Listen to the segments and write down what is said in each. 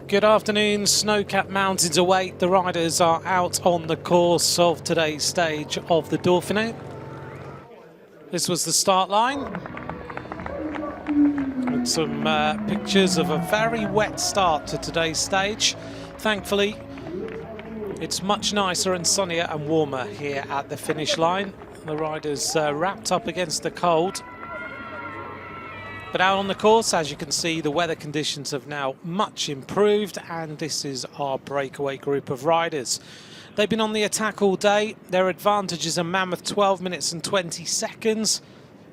Good afternoon. Snow-capped mountains await. The riders are out on the course of today's stage of the Dauphiné. This was the start line. And some pictures of a very wet start to today's stage. Thankfully, it's much nicer and sunnier and warmer here at the finish line. The riders wrapped up against the cold. But out on the course, as you can see, the weather conditions have now much improved, and this is our breakaway group of riders. They've been on the attack all day. Their advantage is a mammoth 12 minutes and 20 seconds.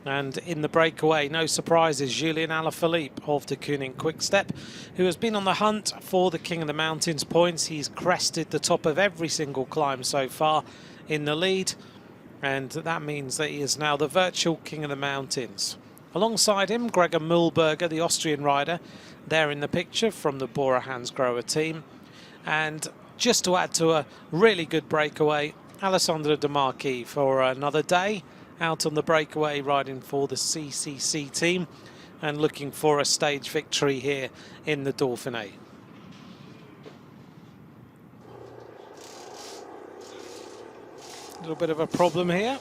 And in the breakaway, no surprises, Julian Alaphilippe of de Kooning Quick-Step, who has been on the hunt for the King of the Mountains points. He's crested the top of every single climb so far in the lead, and that means that he is now the virtual King of the Mountains. Alongside him, Gregor Mühlberger, the Austrian rider, there in the picture from the Bora Hansgrohe team. And just to add to a really good breakaway, Alessandro De Marchi for another day out on the breakaway, riding for the CCC team and looking for a stage victory here in the Dauphiné. A little bit of a problem here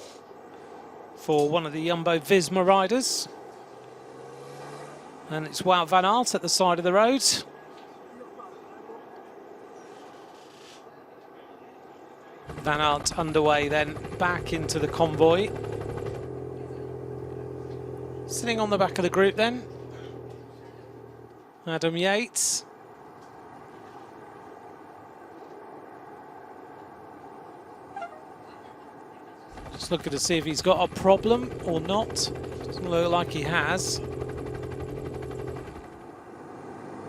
for one of the Jumbo-Visma riders. And it's Wout van Aert at the side of the road. Van Aert underway then back into the convoy. Sitting on the back of the group then, Adam Yates. Just looking to see if he's got a problem or not. Doesn't look like he has.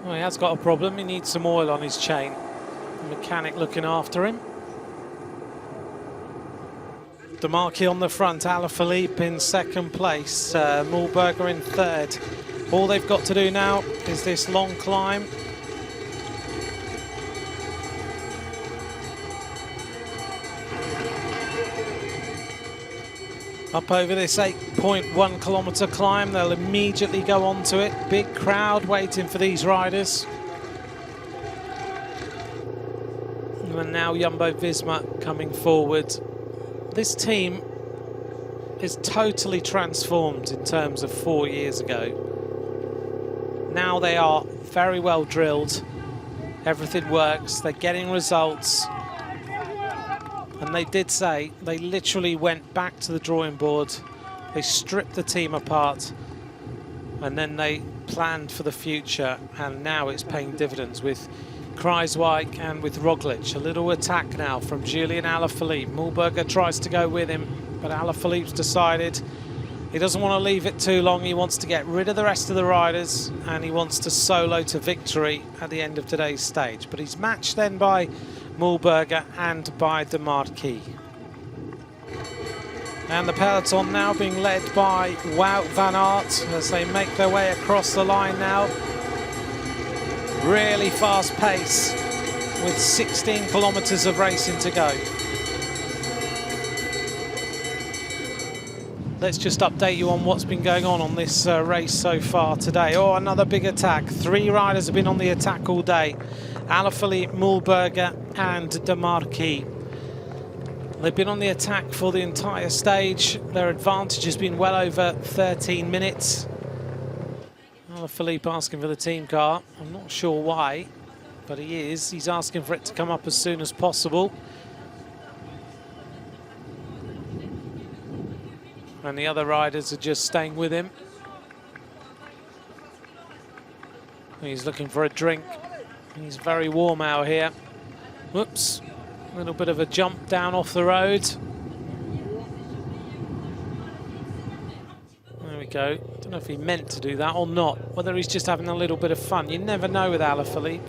Oh, he has got a problem. He needs some oil on his chain. The mechanic looking after him. De Marchi on the front, Alaphilippe in second place, Mühlberger in third. All they've got to do now is this long climb. Up over this 8.1 kilometre climb, they'll immediately go onto it. Big crowd waiting for these riders. And now Jumbo-Visma coming forward. This team is totally transformed in terms of 4 years ago. Now they are very well drilled. Everything works. They're getting results. And they did say they literally went back to the drawing board. They stripped the team apart. And then they planned for the future. And now it's paying dividends with Kruijswijk and with Roglic. A little attack now from Julian Alaphilippe. Mühlberger tries to go with him, but Alaphilippe's decided he doesn't want to leave it too long. He wants to get rid of the rest of the riders, and he wants to solo to victory at the end of today's stage. But he's matched then by Mühlberger and by De Marchi. And the peloton now being led by Wout van Aert as they make their way across the line now. Really fast pace with 16 kilometres of racing to go. Let's just update you on what's been going on this race so far today. Oh, another big attack. 3 riders have been on the attack all day. Alaphilippe, Mühlberger and De Marchi. They've been on the attack for the entire stage. Their advantage has been well over 13 minutes. Alaphilippe asking for the team car. I'm not sure why, but he is. He's asking for it to come up as soon as possible. And the other riders are just staying with him. He's looking for a drink. He's very warm out here. Whoops, a little bit of a jump down off the road. There we go. Don't know if he meant to do that or not, whether he's just having a little bit of fun. You never know with Alaphilippe.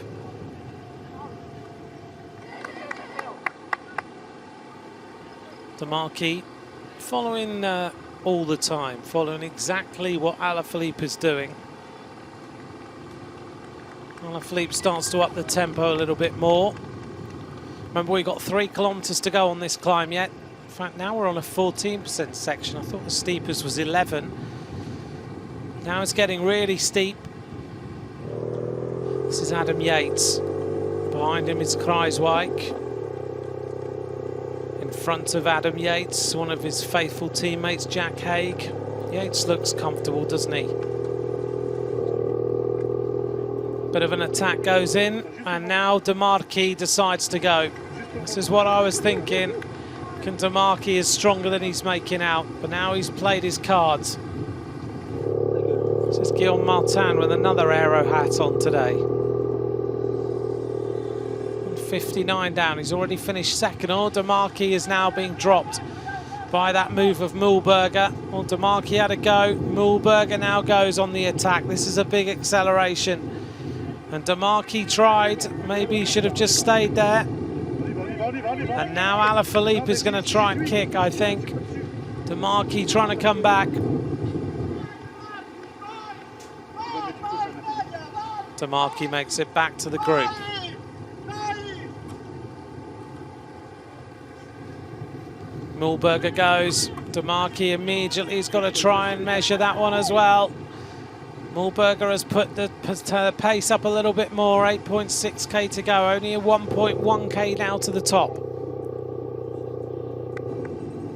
De Marchi following all the time, following exactly what Alaphilippe is doing. Alaphilippe starts to up the tempo a little bit more. Remember, we've got 3 kilometres to go on this climb yet. In fact, now we're on a 14% section. I thought the steepest was 11. Now it's getting really steep. This is Adam Yates. Behind him is Kruijswijk. In front of Adam Yates, one of his faithful teammates, Jack Haig. Yates looks comfortable, doesn't he? Bit of an attack goes in, and now De Marchi decides to go. This is what I was thinking. De Marchi is stronger than he's making out, but now he's played his cards. This is Guillaume Martin with another aero hat on today. 59 down, he's already finished second. Oh, De Marchi is now being dropped by that move of Mühlberger. Well, De Marchi had a go. Mühlberger now goes on the attack. This is a big acceleration. And De Marchi tried. Maybe he should have just stayed there. And now Alaphilippe is going to try and kick, I think. De Marchi trying to come back. De Marchi makes it back to the group. Mühlberger goes. De Marchi immediately has got to try and measure that one as well. Mühlberger has put the pace up a little bit more, 8.6k to go, only a 1.1k now to the top.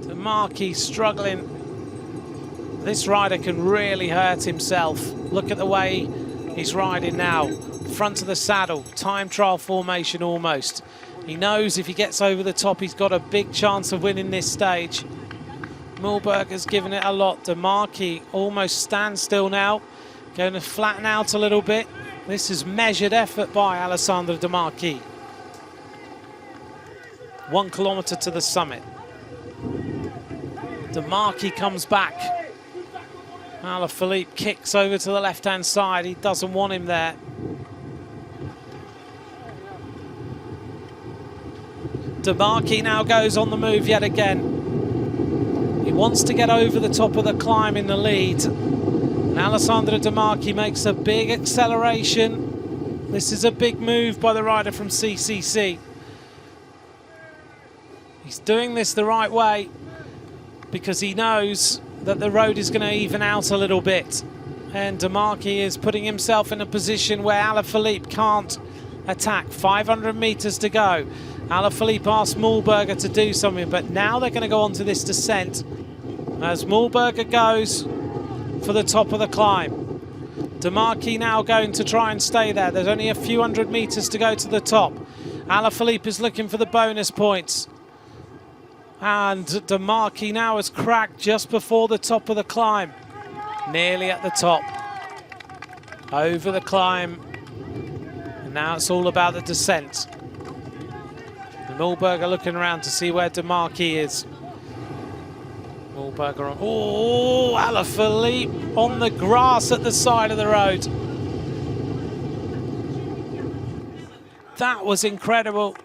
De Marchi struggling. This rider can really hurt himself. Look at the way he's riding now. Front of the saddle, time trial formation almost. He knows if he gets over the top, he's got a big chance of winning this stage. Mühlberger's given it a lot. De Marchi almost stands still now. Going to flatten out a little bit. This is measured effort by Alessandro De Marchi. 1 kilometre to the summit. De Marchi comes back. Alaphilippe kicks over to the left-hand side. He doesn't want him there. De Marchi now goes on the move yet again. He wants to get over the top of the climb in the lead. And Alessandro De Marchi makes a big acceleration. This is a big move by the rider from CCC. He's doing this the right way because he knows that the road is going to even out a little bit. And De Marchi is putting himself in a position where Alaphilippe can't attack. 500 meters to go. Alaphilippe asked Mühlberger to do something, but now they're going to go on to this descent as Mühlberger goes for the top of the climb. De Marchi now going to try and stay there. There's only a few hundred meters to go to the top. Alaphilippe is looking for the bonus points. And De Marchi now has cracked just before the top of the climb. Nearly at the top. Over the climb. And now it's all about the descent. And Mühlberger looking around to see where De Marchi is. Mühlberger on. Oh, Alaphilippe on the grass at the side of the road. That was incredible.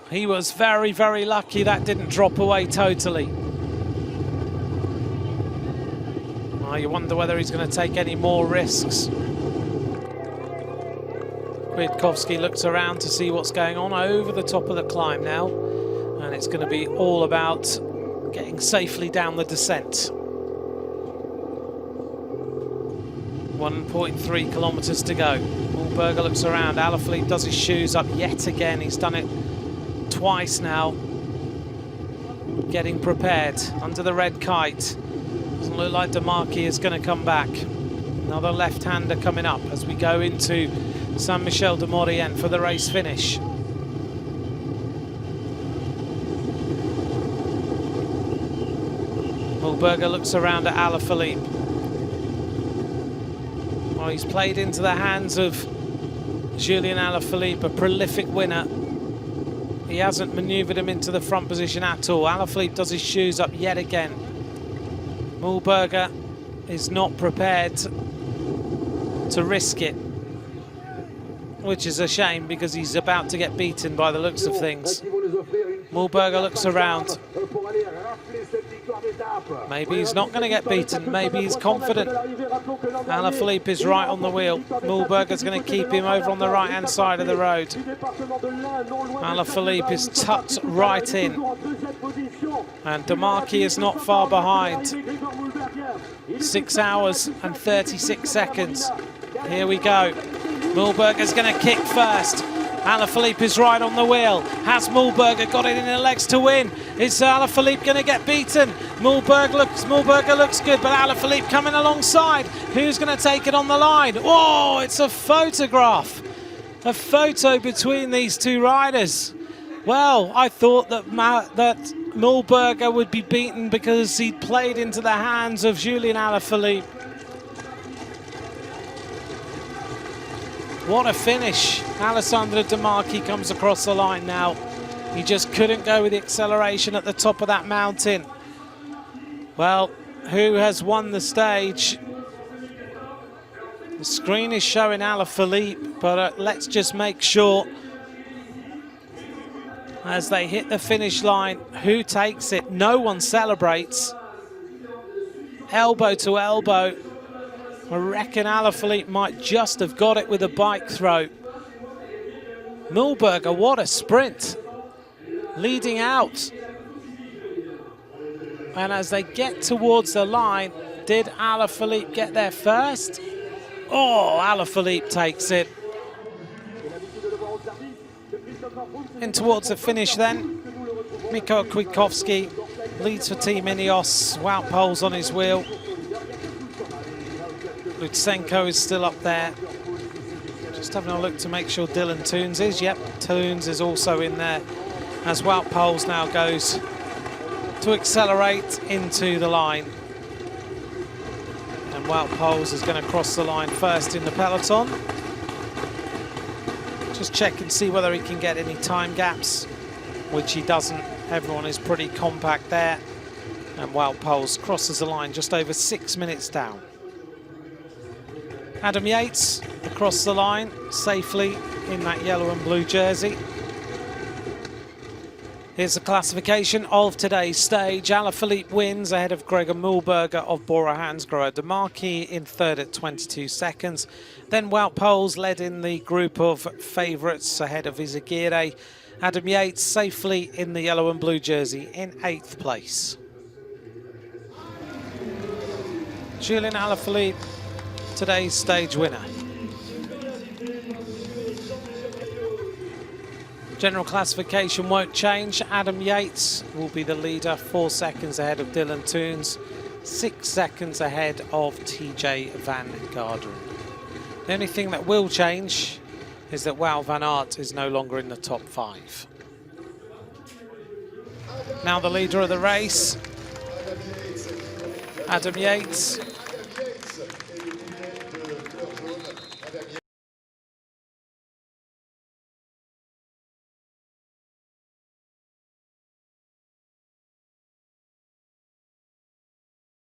He was very, very lucky that didn't drop away totally. Oh, you wonder whether he's going to take any more risks. Kwiatkowski looks around to see what's going on over the top of the climb now. And it's going to be all about getting safely down the descent. 1.3 kilometers to go. Mühlberger looks around. Alaphilippe does his shoes up yet again. He's done it twice now. Getting prepared under the red kite. Doesn't look like De Marchi is going to come back. Another left-hander coming up as we go into Saint-Michel-de-Maurienne for the race finish. Mühlberger looks around at Alaphilippe. Well, he's played into the hands of Julien Alaphilippe, a prolific winner. He hasn't manoeuvred him into the front position at all. Alaphilippe does his shoes up yet again. Mühlberger is not prepared to risk it, which is a shame because he's about to get beaten by the looks of things. Mühlberger looks around. Maybe he's not going to get beaten. Maybe he's confident. Alaphilippe is right on the wheel. Mühlberger's going to keep him over on the right-hand side of the road. Alaphilippe is tucked right in. And De Marchi is not far behind. 6 hours and 36 seconds. Here we go. Mühlberger's going to kick first. Alaphilippe is right on the wheel. Has Mühlberger got it in the legs to win? Is Alaphilippe going to get beaten? Mühlberger looks good, but Alaphilippe coming alongside. Who's going to take it on the line? Oh, it's a photograph. A photo between these two riders. Well, I thought that Mühlberger would be beaten because he'd played into the hands of Julian Alaphilippe. What a finish. Alessandro De Marchi comes across the line now. He just couldn't go with the acceleration at the top of that mountain. Well, who has won the stage? The screen is showing Alaphilippe, but let's just make sure as they hit the finish line, who takes it? No one celebrates. Elbow to elbow. I reckon Alaphilippe might just have got it with a bike throw. Mühlberger, what a sprint. Leading out. And as they get towards the line, did Alaphilippe get there first? Oh, Alaphilippe takes it. In towards the finish then. Mikko Kwiatkowski leads for Team Ineos. Wout Poels on his wheel. Lutsenko is still up there. Just having a look to make sure Dylan Teuns is. Yep, Teuns is also in there. As Wout Poels now goes to accelerate into the line. And Wout Poels is going to cross the line first in the peloton. Just check and see whether he can get any time gaps, which he doesn't. Everyone is pretty compact there. And Wout Poels crosses the line just over 6 minutes down. Adam Yates across the line safely in that yellow and blue jersey. Here's the classification of today's stage. Alaphilippe wins ahead of Gregor Mühlberger of Bora Hansgrohe. De Marchi in third at 22 seconds. Then Wout Poels led in the group of favourites ahead of Izagirre. Adam Yates safely in the yellow and blue jersey in 8th place. Julian Alaphilippe, today's stage winner. General classification won't change. Adam Yates will be the leader, 4 seconds ahead of Dylan Teuns, 6 seconds ahead of TJ van Garderen. The only thing that will change is that Wout van Aert is no longer in the top 5. Now the leader of the race, Adam Yates.